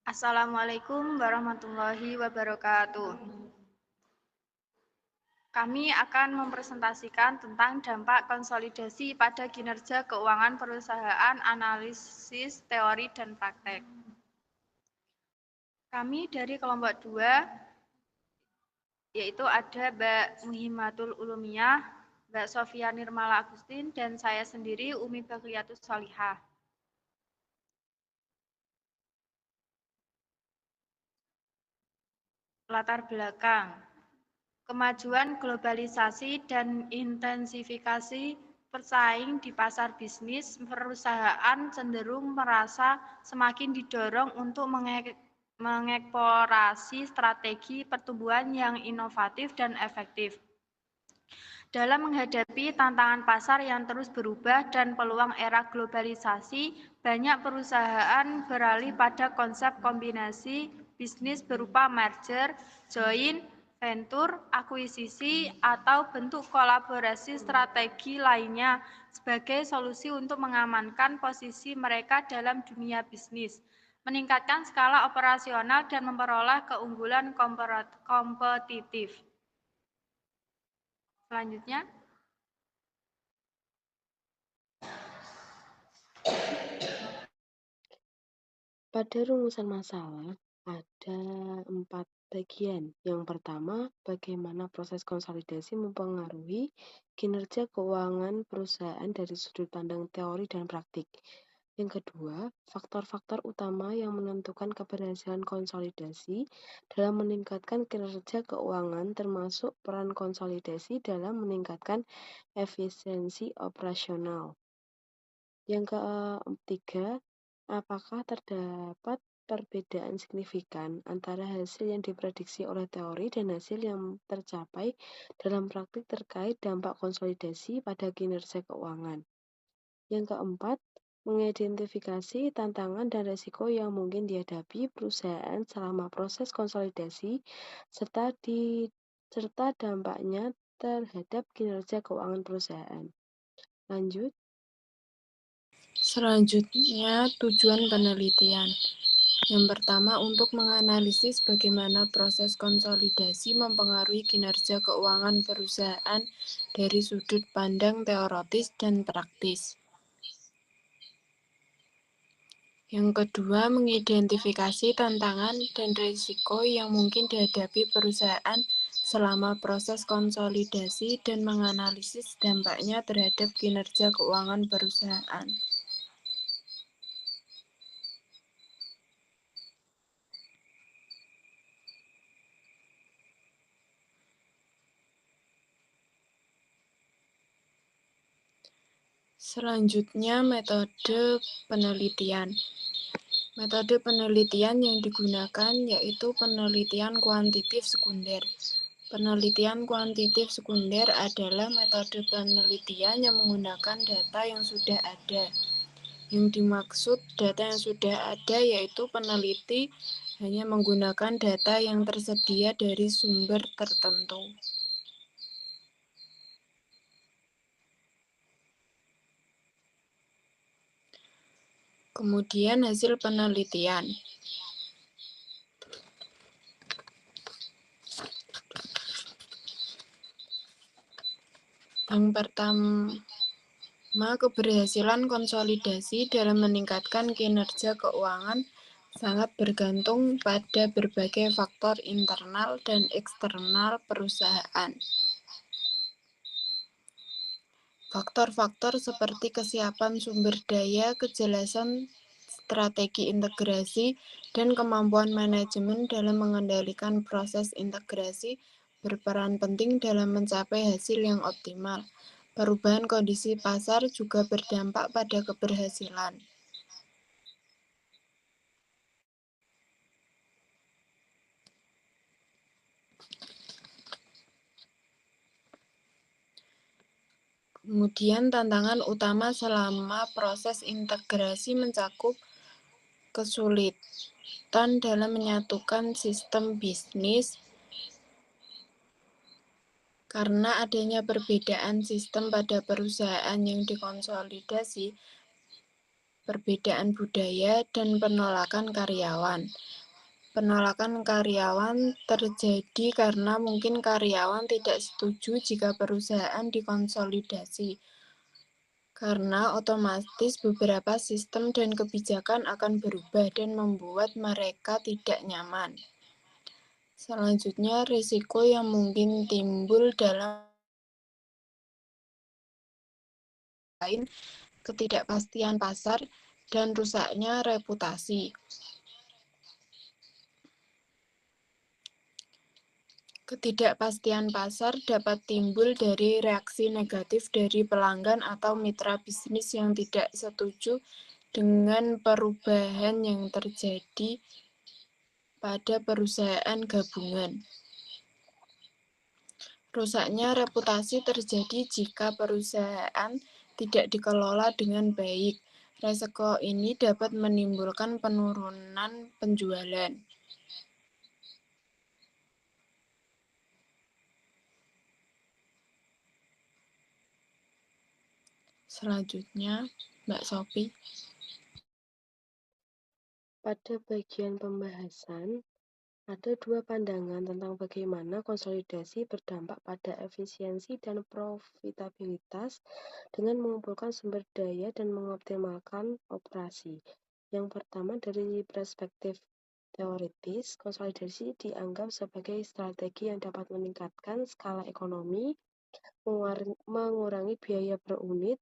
Assalamualaikum warahmatullahi wabarakatuh. Kami akan mempresentasikan tentang dampak konsolidasi pada kinerja keuangan perusahaan, analisis teori dan praktek. Kami dari kelompok 2, yaitu ada Mbak Muhimmatul Ulumiyah, Mbak Sofia Nirmala Agustin, dan saya sendiri Umi Baqiyatus Sholihah. Latar belakang. Kemajuan globalisasi dan intensifikasi persaing di pasar bisnis, perusahaan cenderung merasa semakin didorong untuk mengeksplorasi strategi pertumbuhan yang inovatif dan efektif. Dalam menghadapi tantangan pasar yang terus berubah dan peluang era globalisasi, banyak perusahaan beralih pada konsep kombinasi bisnis berupa merger, joint venture, akuisisi, atau bentuk kolaborasi strategi lainnya sebagai solusi untuk mengamankan posisi mereka dalam dunia bisnis, meningkatkan skala operasional dan memperoleh keunggulan kompetitif. Selanjutnya, pada rumusan masalah ada 4 bagian. Yang pertama, bagaimana proses konsolidasi mempengaruhi kinerja keuangan perusahaan dari sudut pandang teori dan praktik. Yang kedua, faktor-faktor utama yang menentukan keberhasilan konsolidasi dalam meningkatkan kinerja keuangan termasuk peran konsolidasi dalam meningkatkan efisiensi operasional. Yang ketiga, apakah terdapat perbedaan signifikan antara hasil yang diprediksi oleh teori dan hasil yang tercapai dalam praktik terkait dampak konsolidasi pada kinerja keuangan. Yang keempat, mengidentifikasi tantangan dan risiko yang mungkin dihadapi perusahaan selama proses konsolidasi serta dampaknya terhadap kinerja keuangan perusahaan. Lanjut. Selanjutnya, tujuan penelitian. Yang pertama, untuk menganalisis bagaimana proses konsolidasi mempengaruhi kinerja keuangan perusahaan dari sudut pandang teoritis dan praktis. Yang kedua, mengidentifikasi tantangan dan risiko yang mungkin dihadapi perusahaan selama proses konsolidasi dan menganalisis dampaknya terhadap kinerja keuangan perusahaan. Selanjutnya, metode penelitian. Metode penelitian yang digunakan yaitu penelitian kuantitatif sekunder. Penelitian kuantitatif sekunder adalah metode penelitian yang menggunakan data yang sudah ada. Yang dimaksud data yang sudah ada yaitu peneliti hanya menggunakan data yang tersedia dari sumber tertentu. Kemudian hasil penelitian. Yang pertama, keberhasilan konsolidasi dalam meningkatkan kinerja keuangan sangat bergantung pada berbagai faktor internal dan eksternal perusahaan. Faktor-faktor seperti kesiapan sumber daya, kejelasan strategi integrasi, dan kemampuan manajemen dalam mengendalikan proses integrasi berperan penting dalam mencapai hasil yang optimal. Perubahan kondisi pasar juga berdampak pada keberhasilan. Kemudian tantangan utama selama proses integrasi mencakup kesulitan dalam menyatukan sistem bisnis karena adanya perbedaan sistem pada perusahaan yang dikonsolidasi, perbedaan budaya, dan penolakan karyawan. Penolakan karyawan terjadi karena mungkin karyawan tidak setuju jika perusahaan dikonsolidasi, karena otomatis beberapa sistem dan kebijakan akan berubah dan membuat mereka tidak nyaman. Selanjutnya, risiko yang mungkin timbul dalam lain ketidakpastian pasar dan rusaknya reputasi. Ketidakpastian pasar dapat timbul dari reaksi negatif dari pelanggan atau mitra bisnis yang tidak setuju dengan perubahan yang terjadi pada perusahaan gabungan. Rusaknya reputasi terjadi jika perusahaan tidak dikelola dengan baik. Resiko ini dapat menimbulkan penurunan penjualan. Selanjutnya, Mbak Sophie. Pada bagian pembahasan, ada dua pandangan tentang bagaimana konsolidasi berdampak pada efisiensi dan profitabilitas dengan mengumpulkan sumber daya dan mengoptimalkan operasi. Yang pertama, dari perspektif teoritis, konsolidasi dianggap sebagai strategi yang dapat meningkatkan skala ekonomi, mengurangi biaya per unit,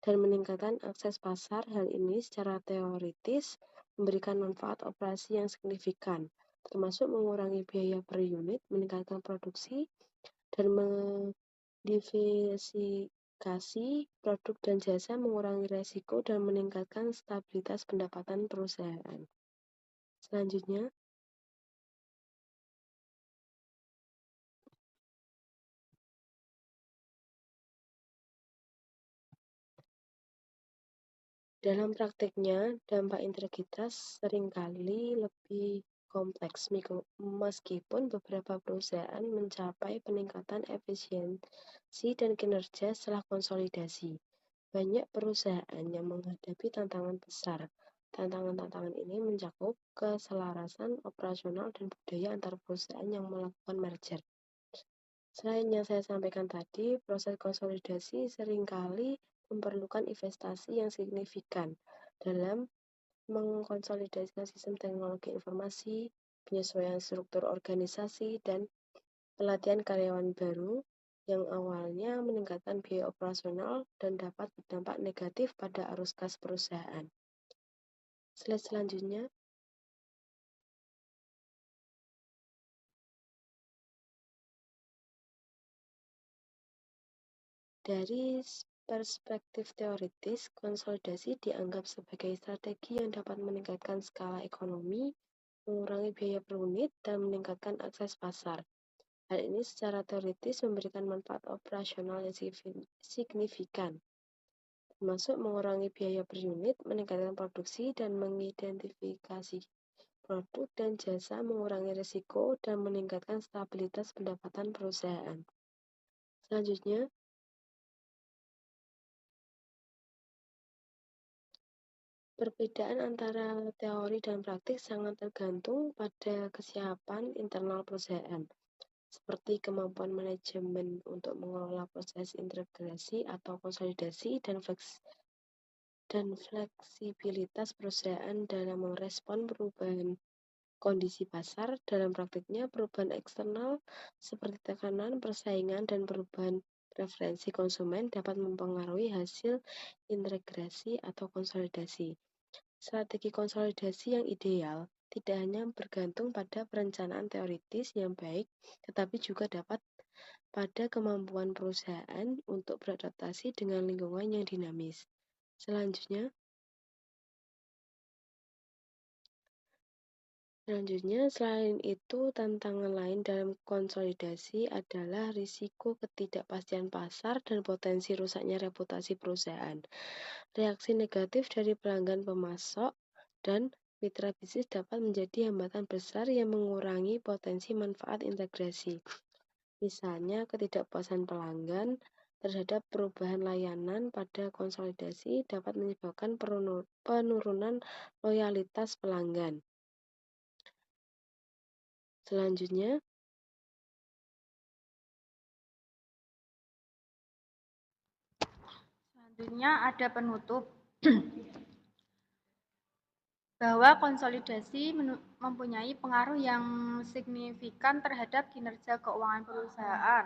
dan meningkatkan akses pasar. Hal ini secara teoritis memberikan manfaat operasi yang signifikan, termasuk mengurangi biaya per unit, meningkatkan produksi, dan mendiversifikasi produk dan jasa, mengurangi risiko, dan meningkatkan stabilitas pendapatan perusahaan. Selanjutnya, dalam praktiknya, dampak integritas seringkali lebih kompleks meskipun beberapa perusahaan mencapai peningkatan efisiensi dan kinerja setelah konsolidasi. Banyak perusahaan yang menghadapi tantangan besar. Tantangan-tantangan ini mencakup keselarasan operasional dan budaya antar perusahaan yang melakukan merger. Selain yang saya sampaikan tadi, proses konsolidasi seringkali memerlukan investasi yang signifikan dalam mengkonsolidasikan sistem teknologi informasi, penyesuaian struktur organisasi, dan pelatihan karyawan baru yang awalnya meningkatkan biaya operasional dan dapat berdampak negatif pada arus kas perusahaan. Slide selanjutnya. Dari perspektif teoritis, konsolidasi dianggap sebagai strategi yang dapat meningkatkan skala ekonomi, mengurangi biaya per unit, dan meningkatkan akses pasar. Hal ini secara teoritis memberikan manfaat operasional yang signifikan, termasuk mengurangi biaya per unit, meningkatkan produksi, dan mengidentifikasi produk dan jasa, mengurangi risiko, dan meningkatkan stabilitas pendapatan perusahaan. Selanjutnya, perbedaan antara teori dan praktik sangat tergantung pada kesiapan internal perusahaan, seperti kemampuan manajemen untuk mengelola proses integrasi atau konsolidasi dan fleksibilitas perusahaan dalam merespon perubahan kondisi pasar. Dalam praktiknya, perubahan eksternal seperti tekanan, persaingan, dan perubahan preferensi konsumen dapat mempengaruhi hasil integrasi atau konsolidasi. Strategi konsolidasi yang ideal tidak hanya bergantung pada perencanaan teoritis yang baik, tetapi juga dapat pada kemampuan perusahaan untuk beradaptasi dengan lingkungan yang dinamis. Selanjutnya, selain itu, tantangan lain dalam konsolidasi adalah risiko ketidakpastian pasar dan potensi rusaknya reputasi perusahaan. Reaksi negatif dari pelanggan, pemasok, dan mitra bisnis dapat menjadi hambatan besar yang mengurangi potensi manfaat integrasi. Misalnya, ketidakpuasan pelanggan terhadap perubahan layanan pada konsolidasi dapat menyebabkan penurunan loyalitas pelanggan. Selanjutnya, ada penutup bahwa konsolidasi mempunyai pengaruh yang signifikan terhadap kinerja keuangan perusahaan.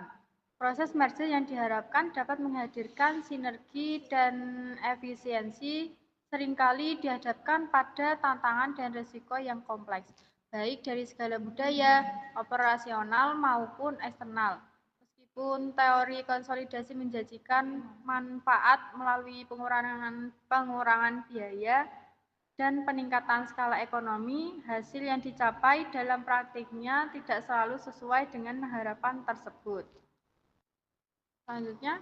Proses merger yang diharapkan dapat menghadirkan sinergi dan efisiensi, seringkali dihadapkan pada tantangan dan risiko yang kompleks, baik dari segala budaya, operasional maupun eksternal. Meskipun teori konsolidasi menjanjikan manfaat melalui pengurangan biaya dan peningkatan skala ekonomi, hasil yang dicapai dalam praktiknya tidak selalu sesuai dengan harapan tersebut. Selanjutnya,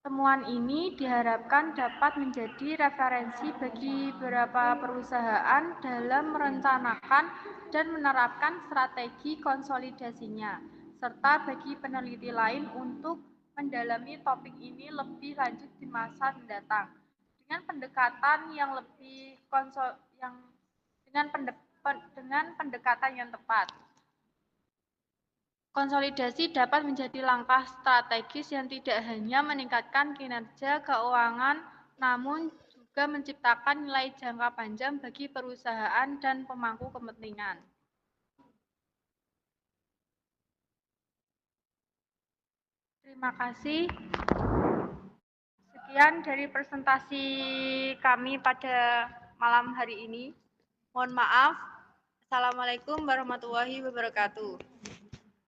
temuan ini diharapkan dapat menjadi referensi bagi beberapa perusahaan dalam merencanakan dan menerapkan strategi konsolidasinya, serta bagi peneliti lain untuk mendalami topik ini lebih lanjut di masa mendatang dengan pendekatan yang lebih dengan pendekatan yang tepat. Konsolidasi dapat menjadi langkah strategis yang tidak hanya meningkatkan kinerja keuangan, namun juga menciptakan nilai jangka panjang bagi perusahaan dan pemangku kepentingan. Terima kasih. Sekian dari presentasi kami pada malam hari ini. Mohon maaf. Assalamualaikum warahmatullahi wabarakatuh.